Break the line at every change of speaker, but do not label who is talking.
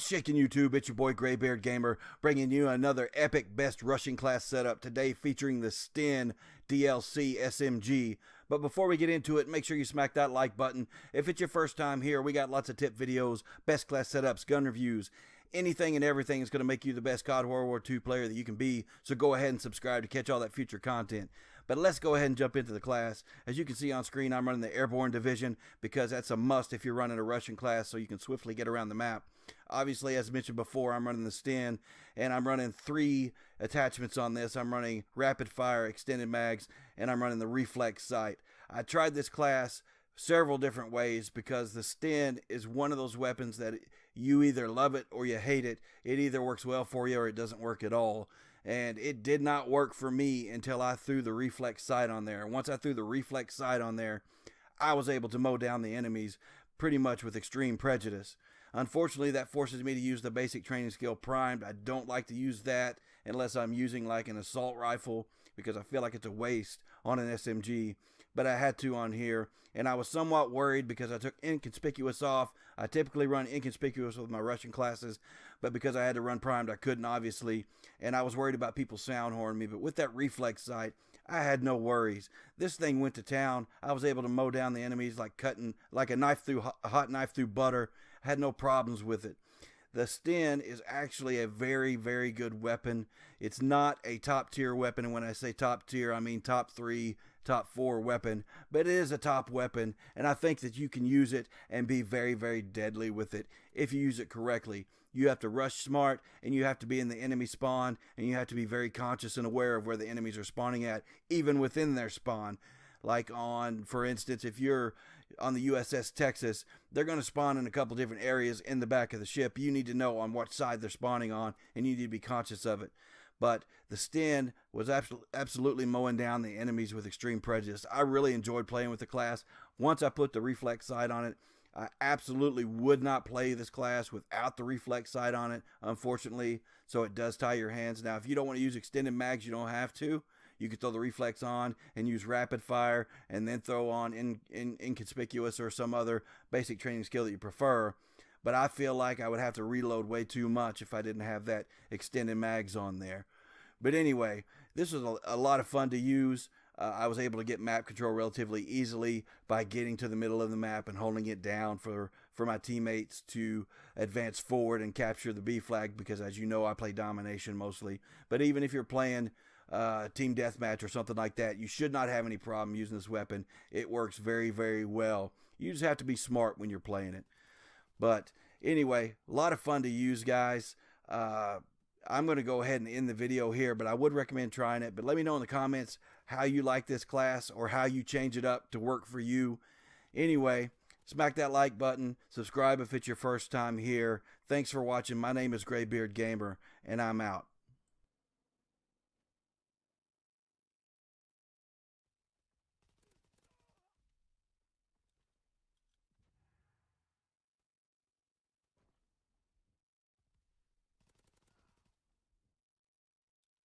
What's shaking YouTube? It's your boy Graybeard Gamer, bringing you another epic best rushing class setup today, featuring the Sten DLC SMG. But before we get into it, make sure you smack that like button. If it's your first time here, we got lots of tip videos, best class setups, gun reviews, anything and everything is going to make you the best CoD WW2 player that you can be. So go ahead and subscribe to catch all that future content. But let's go ahead and jump into the class. As you can see on screen, I'm running the Airborne Division because that's a must if you're running a Russian class so you can swiftly get around the map. Obviously, as mentioned before, I'm running the Sten, and I'm running 3 attachments on this. I'm running rapid fire, extended mags, and I'm running the reflex sight. I tried this class several different ways because the Sten is one of those weapons that you either love it or you hate it. It either works well for you or it doesn't work at all. And it did not work for me until I threw the reflex sight on there. Once I threw the reflex sight on there, I was able to mow down the enemies pretty much with extreme prejudice. Unfortunately, that forces me to use the basic training skill primed. I don't like to use that unless I'm using like an assault rifle because I feel like it's a waste on an SMG. But I had to on here, and I was somewhat worried because I took inconspicuous off. I typically run inconspicuous with my Russian classes, but because I had to run primed, I couldn't, obviously, and I was worried about people sound horning me. But with that reflex sight, I had no worries. This thing went to town. I was able to mow down the enemies like cutting, like a hot knife through butter. I had no problems with it. The Sten is actually a very, very good weapon. It's not a top tier weapon, and when I say top tier, I mean top 3, top 4 weapon, but it is a top weapon, and I think that you can use it and be very, very deadly with it if you use it correctly. You have to rush smart, and you have to be in the enemy spawn, and you have to be very conscious and aware of where the enemies are spawning at, even within their spawn. Like on, for instance, if you're on the USS Texas, they're going to spawn in a couple different areas in the back of the ship. You need to know on what side they're spawning on, and you need to be conscious of it. But the Sten was absolutely mowing down the enemies with extreme prejudice. I really enjoyed playing with the class. Once I put the reflex sight on it, I absolutely would not play this class without the reflex sight on it, unfortunately. So it does tie your hands. Now, if you don't want to use extended mags, you don't have to. You could throw the reflex on and use rapid fire and then throw on inconspicuous or some other basic training skill that you prefer. But I feel like I would have to reload way too much if I didn't have that extended mags on there. But anyway, this was a lot of fun to use. I was able to get map control relatively easily by getting to the middle of the map and holding it down for my teammates to advance forward and capture the B flag because, as you know, I play domination mostly. But even if you're playing team deathmatch or something like that, you should not have any problem using this weapon. It works very, very well. You just have to be smart when you're playing it. But anyway, a lot of fun to use, guys. I'm going to go ahead and end the video here, but I would recommend trying it. But let me know in the comments how you like this class or how you change it up to work for you. Anyway, smack that like button. Subscribe if it's your first time here. Thanks for watching. My name is Graybeard Gamer, and I'm out.